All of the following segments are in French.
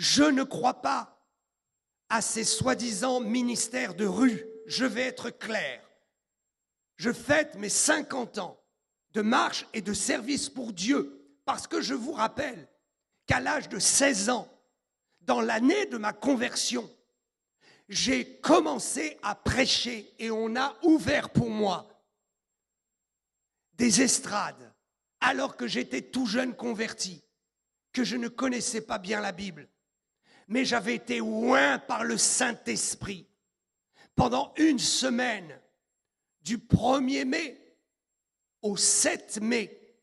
Je ne crois pas à ces soi-disant ministères de rue. Je vais être clair. Je fête mes 50 ans de marche et de service pour Dieu parce que je vous rappelle qu'à l'âge de 16 ans, dans l'année de ma conversion, j'ai commencé à prêcher et on a ouvert pour moi des estrades alors que j'étais tout jeune converti, que je ne connaissais pas bien la Bible. Mais j'avais été oint par le Saint-Esprit. Pendant une semaine, du 1er mai au 7 mai,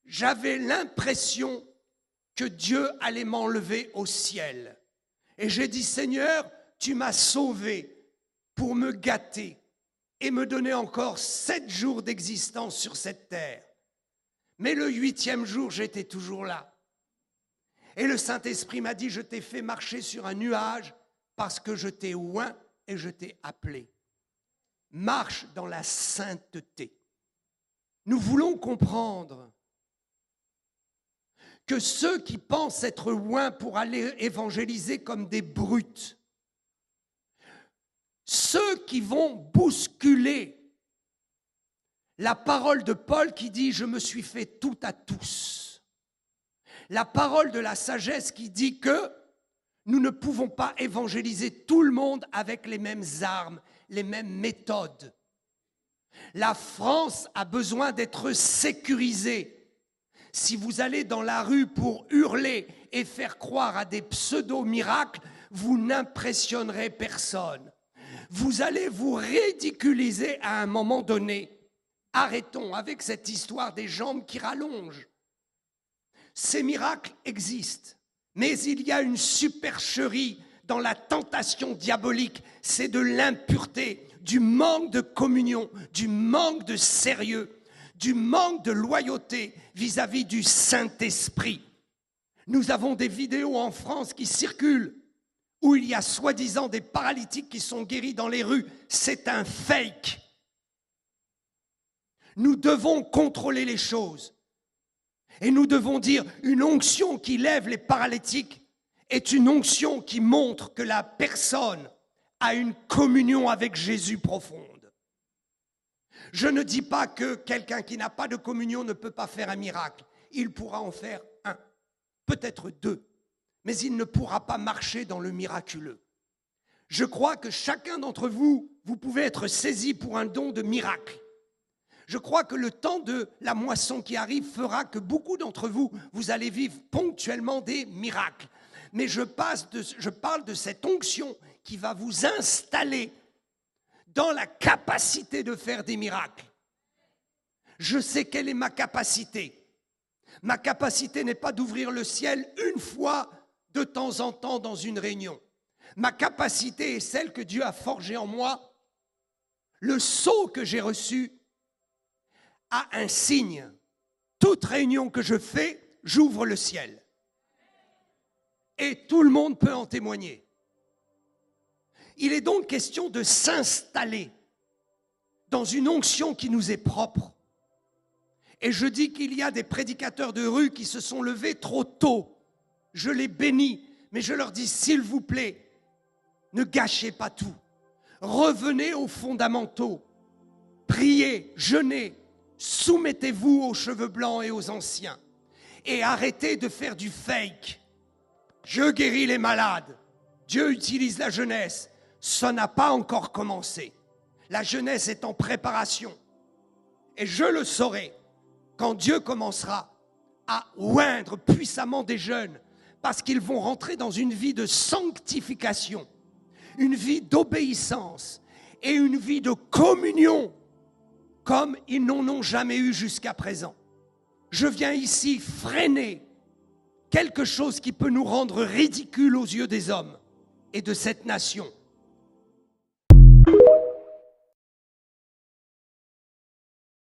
j'avais l'impression que Dieu allait m'enlever au ciel. Et j'ai dit, Seigneur, tu m'as sauvé pour me gâter et me donner encore 7 jours d'existence sur cette terre. Mais le 8e jour, j'étais toujours là. Et le Saint-Esprit m'a dit, je t'ai fait marcher sur un nuage parce que je t'ai oint et je t'ai appelé. Marche dans la sainteté. Nous voulons comprendre que ceux qui pensent être oints pour aller évangéliser comme des brutes, ceux qui vont bousculer la parole de Paul qui dit « Je me suis fait tout à tous », la parole de la sagesse qui dit que nous ne pouvons pas évangéliser tout le monde avec les mêmes armes, les mêmes méthodes. La France a besoin d'être sécurisée. Si vous allez dans la rue pour hurler et faire croire à des pseudo-miracles, vous n'impressionnerez personne. Vous allez vous ridiculiser à un moment donné. Arrêtons avec cette histoire des jambes qui rallongent. Ces miracles existent, mais il y a une supercherie dans la tentation diabolique, c'est de l'impureté, du manque de communion, du manque de sérieux, du manque de loyauté vis-à-vis du Saint-Esprit. Nous avons des vidéos en France qui circulent où il y a soi-disant des paralytiques qui sont guéris dans les rues. C'est un fake. Nous devons contrôler les choses. Et nous devons dire, une onction qui lève les paralytiques est une onction qui montre que la personne a une communion avec Jésus profonde. Je ne dis pas que quelqu'un qui n'a pas de communion ne peut pas faire un miracle. Il pourra en faire un, peut-être 2, mais il ne pourra pas marcher dans le miraculeux. Je crois que chacun d'entre vous, vous pouvez être saisi pour un don de miracle. Je crois que le temps de la moisson qui arrive fera que beaucoup d'entre vous, vous allez vivre ponctuellement des miracles. Mais je parle de cette onction qui va vous installer dans la capacité de faire des miracles. Je sais quelle est ma capacité. Ma capacité n'est pas d'ouvrir le ciel une fois de temps en temps dans une réunion. Ma capacité est celle que Dieu a forgée en moi. Le sceau que j'ai reçu a un signe. Toute réunion que je fais, j'ouvre le ciel. Et tout le monde peut en témoigner. Il est donc question de s'installer dans une onction qui nous est propre. Et je dis qu'il y a des prédicateurs de rue qui se sont levés trop tôt. Je les bénis, mais je leur dis, s'il vous plaît, ne gâchez pas tout. Revenez aux fondamentaux. Priez, jeûnez, soumettez-vous aux cheveux blancs et aux anciens. Et arrêtez de faire du fake. Je guéris les malades. Dieu utilise la jeunesse. Ça n'a pas encore commencé. La jeunesse est en préparation. Et je le saurai quand Dieu commencera à oindre puissamment des jeunes parce qu'ils vont rentrer dans une vie de sanctification, une vie d'obéissance et une vie de communion comme ils n'en ont jamais eu jusqu'à présent. Je viens ici freiner quelque chose qui peut nous rendre ridicules aux yeux des hommes et de cette nation.